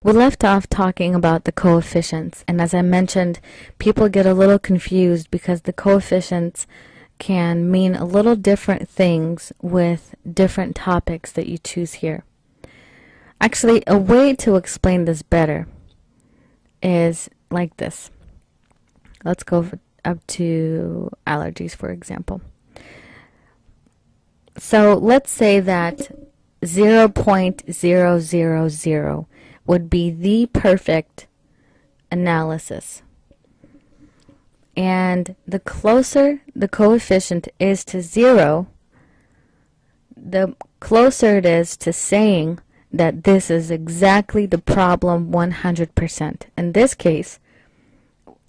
We left off talking about the coefficients, and as I mentioned, people get a little confused because the coefficients can mean a little different things with different topics that you choose here. Actually, a way to explain this better is like this. Let's go up to allergies, for example. So let's say that 0.000 would be the perfect analysis. And the closer the coefficient is to 0, the closer it is to saying that this is exactly the problem 100%. In this case,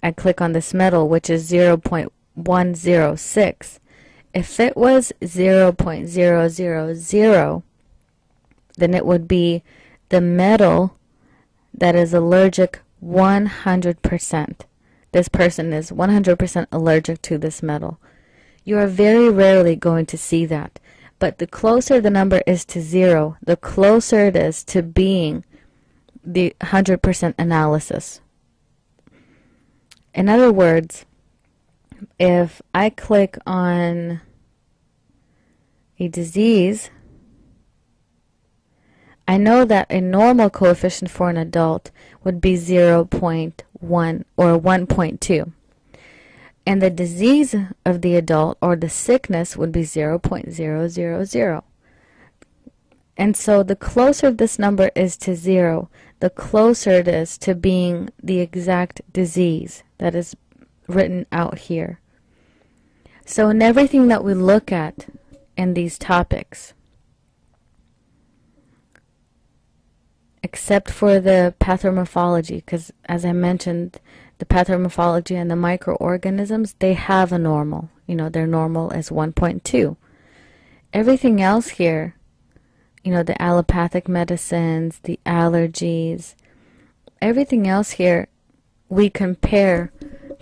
I click on this metal, which is 0.106. If it was 0.000, then it would be the metal that is allergic 100%. This person is 100% allergic to this metal. You are very rarely going to see that. But the closer the number is to 0, the closer it is to being the 100% analysis. In other words, if I click on a disease, I know that a normal coefficient for an adult would be 0.1 or 1.2. And the disease of the adult or the sickness would be 0.000. And so the closer this number is to 0, the closer it is to being the exact disease that is written out here. So in everything that we look at in these topics, except for the pathomorphology, because as I mentioned, the pathomorphology and the microorganisms, they have a normal. Their normal is 1.2. Everything else here, the allopathic medicines, the allergies, everything else here, we compare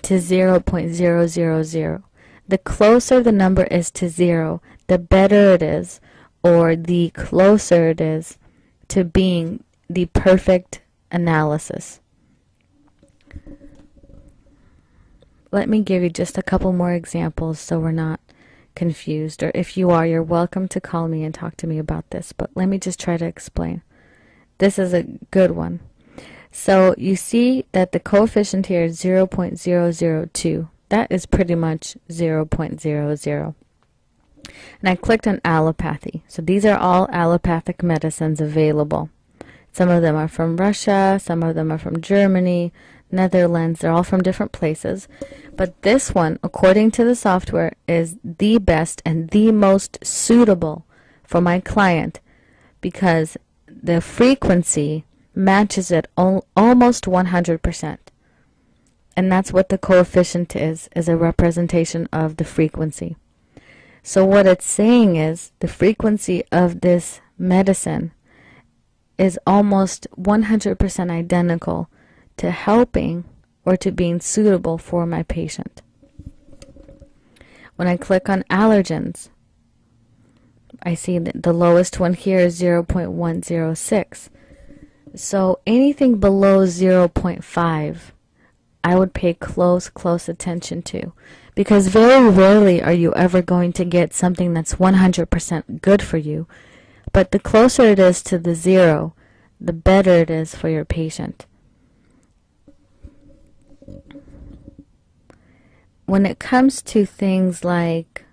to 0.000. The closer the number is to 0, the better it is, or the closer it is to being the perfect analysis. Let me give you just a couple more examples so we're not confused. Or if you are, you're welcome to call me and talk to me about this. But let me just try to explain. This is a good one. So you see that the coefficient here is 0.002. That is pretty much 0.00. And I clicked on allopathy. So these are all allopathic medicines available. Some of them are from Russia, some of them are from Germany, Netherlands. They're all from different places. But this one, according to the software, is the best and the most suitable for my client because the frequency matches it almost 100%. And that's what the coefficient is a representation of the frequency. So what it's saying is the frequency of this medicine is almost 100% identical to helping or to being suitable for my patient. When I click on allergens, I see that the lowest one here is 0.106. So anything below 0.5, I would pay close attention to, because very rarely are you ever going to get something that's 100% good for you. But the closer it is to the 0, the better it is for your patient. When it comes to things like,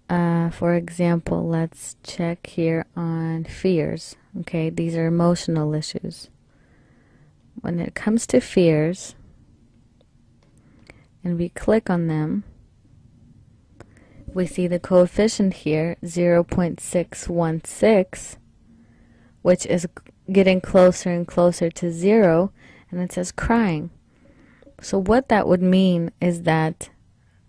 for example, let's check here on fears. Okay, these are emotional issues. When it comes to fears, and we click on them, we see the coefficient here, 0.616, which is getting closer and closer to 0, and it says crying. So what that would mean is that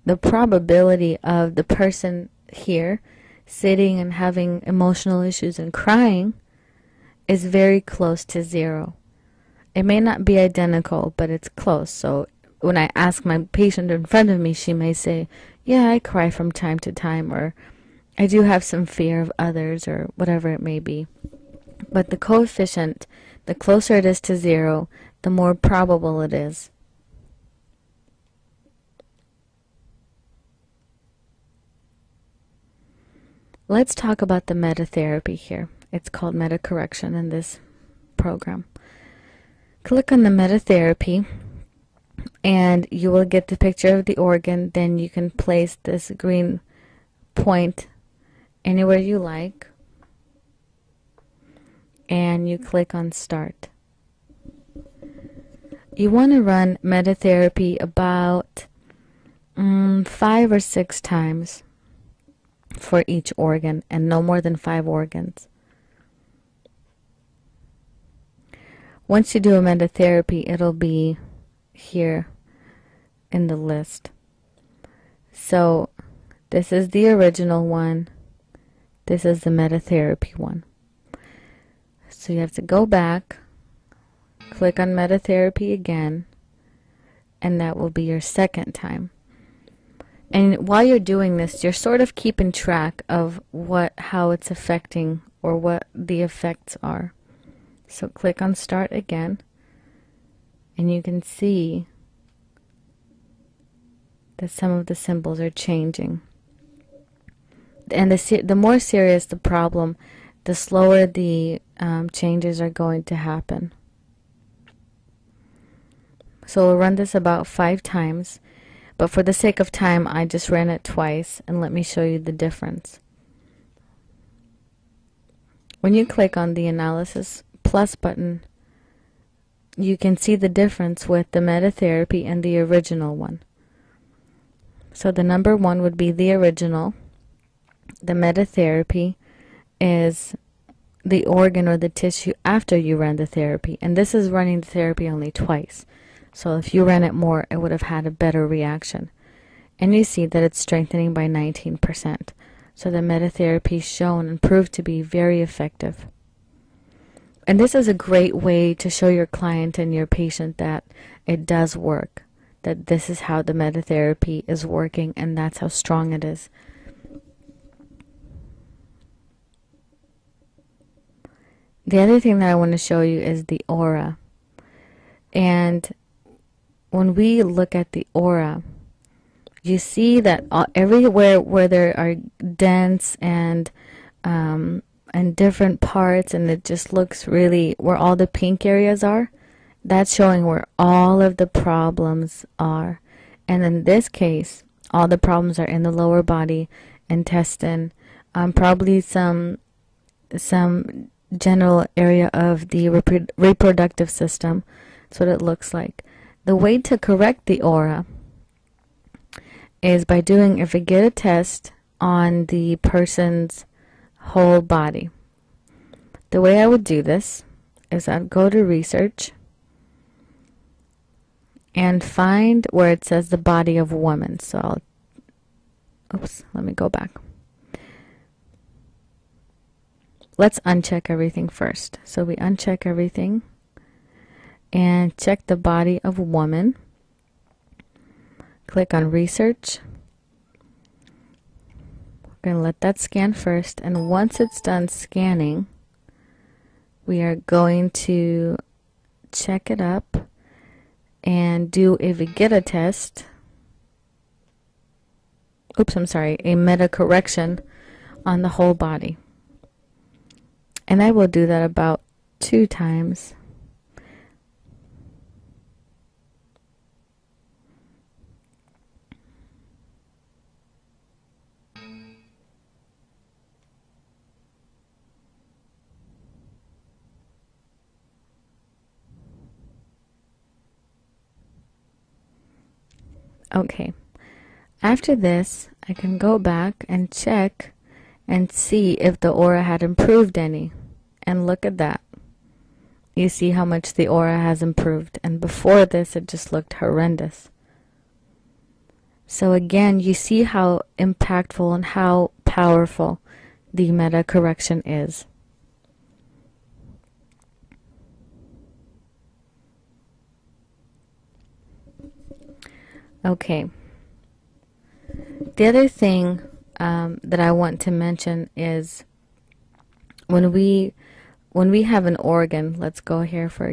the probability of the person here sitting and having emotional issues and crying is very close to 0. It may not be identical, but it's close. So when I ask my patient in front of me, she may say, yeah, I cry from time to time, or I do have some fear of others, or whatever it may be. But the coefficient The closer it is to 0, the more probable it is. Let's talk about the meta therapy here. It's called meta correction in this program. Click on the meta therapy and you will get the picture of the organ. Then you can place this green point anywhere you like and you click on start. You want to run meta therapy about 5 or 6 times for each organ, and no more than 5 organs. Once you do a meta therapy, it'll be here in the list. So this is the original one. This is the meta therapy one. So you have to go back, click on meta therapy again, and that will be your second time. And while you're doing this, you're sort of keeping track of how it's affecting or what the effects are. So click on start again, and you can see that some of the symbols are changing. And the more serious the problem, the slower the changes are going to happen. So we'll run this about 5 times. But for the sake of time, I just ran it twice, and let me show you the difference. When you click on the Analysis Plus button, you can see the difference with the meta therapy and the original one. So the number 1 would be the original. The meta therapy is the organ or the tissue after you ran the therapy, and this is running the therapy only twice. So if you ran it more, it would have had a better reaction. And you see that it's strengthening by 19%. So the meta therapy is shown and proved to be very effective. And this is a great way to show your client and your patient that it does work, that this is how the meta therapy is working, and that's how strong it is. The other thing that I want to show you is the aura. And when we look at the aura, you see that everywhere where there are dents and different parts, and it just looks really, where all the pink areas are, that's showing where all of the problems are. And in this case, all the problems are in the lower body, intestine, probably some general area of the reproductive system. That's what it looks like. The way to correct the aura is by doing a Vegeta test on the person's whole body. The way I would do this is I'd go to research and find where it says the body of a woman. So let me go back. Let's uncheck everything first. So we uncheck everything and check the body of a woman. Click on research. We're going to let that scan first, and once it's done scanning, we are going to check it up and do a Vegeta test. A meta correction on the whole body. And I will do that about 2 times. Okay, after this, I can go back and check and see if the aura had improved any. And look at that. You see how much the aura has improved. And before this, it just looked horrendous. So again, you see how impactful and how powerful the meta correction is. Okay. The other thing that I want to mention is when we when we have an organ, let's go here for